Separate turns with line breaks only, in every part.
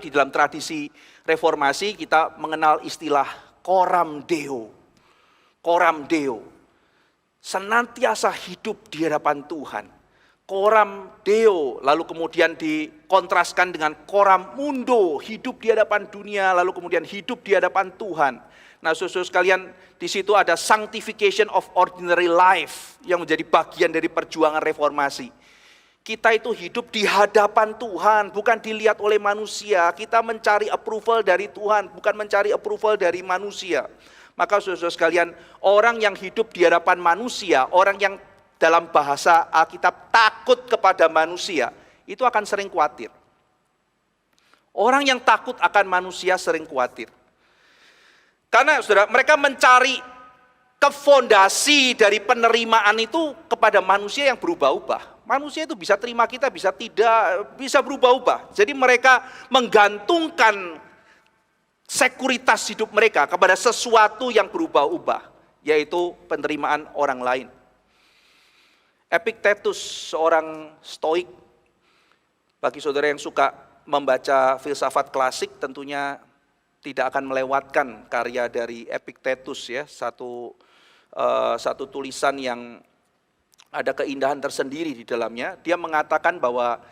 di dalam tradisi reformasi kita mengenal istilah coram Deo. Coram Deo. Senantiasa hidup di hadapan Tuhan. Coram Deo, lalu kemudian dikontraskan dengan coram mundo, hidup di hadapan dunia, lalu kemudian hidup di hadapan Tuhan. Nah, saudara sekalian, di situ ada sanctification of ordinary life yang menjadi bagian dari perjuangan reformasi. Kita itu hidup di hadapan Tuhan, bukan dilihat oleh manusia. Kita mencari approval dari Tuhan, bukan mencari approval dari manusia. Maka saudara sekalian, orang yang hidup di hadapan manusia, orang yang dalam bahasa Alkitab takut kepada manusia, itu akan sering khawatir. Orang yang takut akan manusia sering khawatir. Karena saudara, mereka mencari kefondasi dari penerimaan itu kepada manusia yang berubah-ubah. Manusia itu bisa terima kita, bisa tidak, bisa berubah-ubah. Jadi mereka menggantungkan sekuritas hidup mereka kepada sesuatu yang berubah-ubah, yaitu penerimaan orang lain. Epictetus, seorang stoik, bagi saudara yang suka membaca filsafat klasik tentunya tidak akan melewatkan karya dari Epictetus ya, satu tulisan yang ada keindahan tersendiri di dalamnya. Dia mengatakan bahwa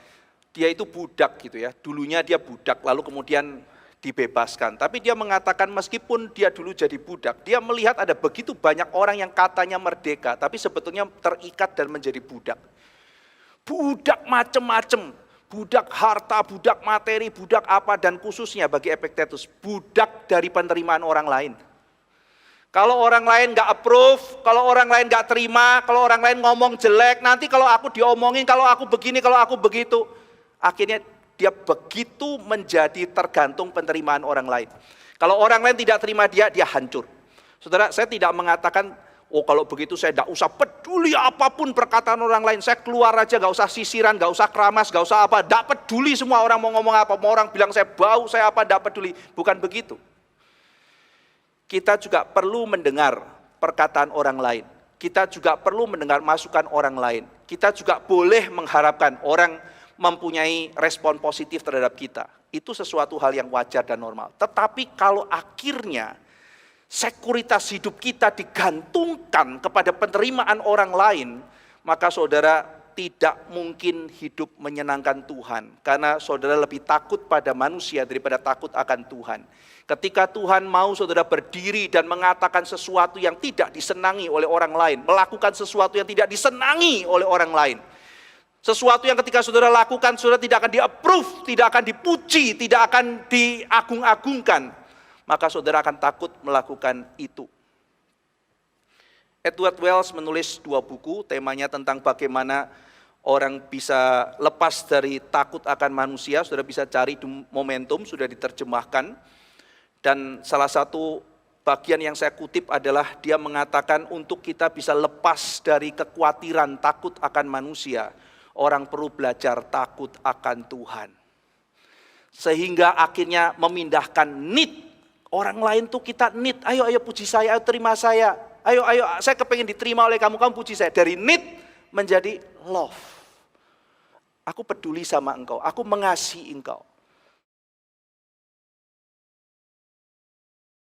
dia itu budak gitu ya, dulunya dia budak lalu kemudian dibebaskan. Tapi dia mengatakan meskipun dia dulu jadi budak, dia melihat ada begitu banyak orang yang katanya merdeka, tapi sebetulnya terikat dan menjadi budak. Budak macem-macem, budak harta, budak materi, budak apa, dan khususnya bagi Epictetus, budak dari penerimaan orang lain. Kalau orang lain gak approve, kalau orang lain gak terima, kalau orang lain ngomong jelek, nanti kalau aku diomongin, kalau aku begini, kalau aku begitu, akhirnya dia begitu menjadi tergantung penerimaan orang lain. Kalau orang lain tidak terima dia hancur. Saudara, saya tidak mengatakan, oh kalau begitu saya tidak usah peduli apapun perkataan orang lain. Saya keluar aja, gak usah sisiran, gak usah keramas, gak usah apa. Tidak peduli semua orang mau ngomong apa. Mau orang bilang saya bau, saya apa, tidak peduli. Bukan begitu. Kita juga perlu mendengar perkataan orang lain. Kita juga perlu mendengar masukan orang lain. Kita juga boleh mengharapkan orang mempunyai respon positif terhadap kita. Itu sesuatu hal yang wajar dan normal. Tetapi kalau akhirnya sekuritas hidup kita digantungkan kepada penerimaan orang lain, maka saudara tidak mungkin hidup menyenangkan Tuhan. Karena saudara lebih takut pada manusia daripada takut akan Tuhan. Ketika Tuhan mau saudara berdiri dan mengatakan sesuatu yang tidak disenangi oleh orang lain, melakukan sesuatu yang tidak disenangi oleh orang lain, sesuatu yang ketika saudara lakukan, saudara tidak akan di-approve, tidak akan dipuji, tidak akan diagung-agungkan, maka saudara akan takut melakukan itu. Edward Wells menulis 2 buku, temanya tentang bagaimana orang bisa lepas dari takut akan manusia. Saudara bisa cari di Momentum, sudah diterjemahkan. Dan salah satu bagian yang saya kutip adalah dia mengatakan untuk kita bisa lepas dari kekhawatiran takut akan manusia, orang perlu belajar takut akan Tuhan. Sehingga akhirnya memindahkan need. Orang lain tuh kita need, ayo puji saya, ayo terima saya. Ayo saya kepengen diterima oleh kamu, kamu puji saya. Dari need menjadi love. Aku peduli sama engkau, aku mengasihi engkau.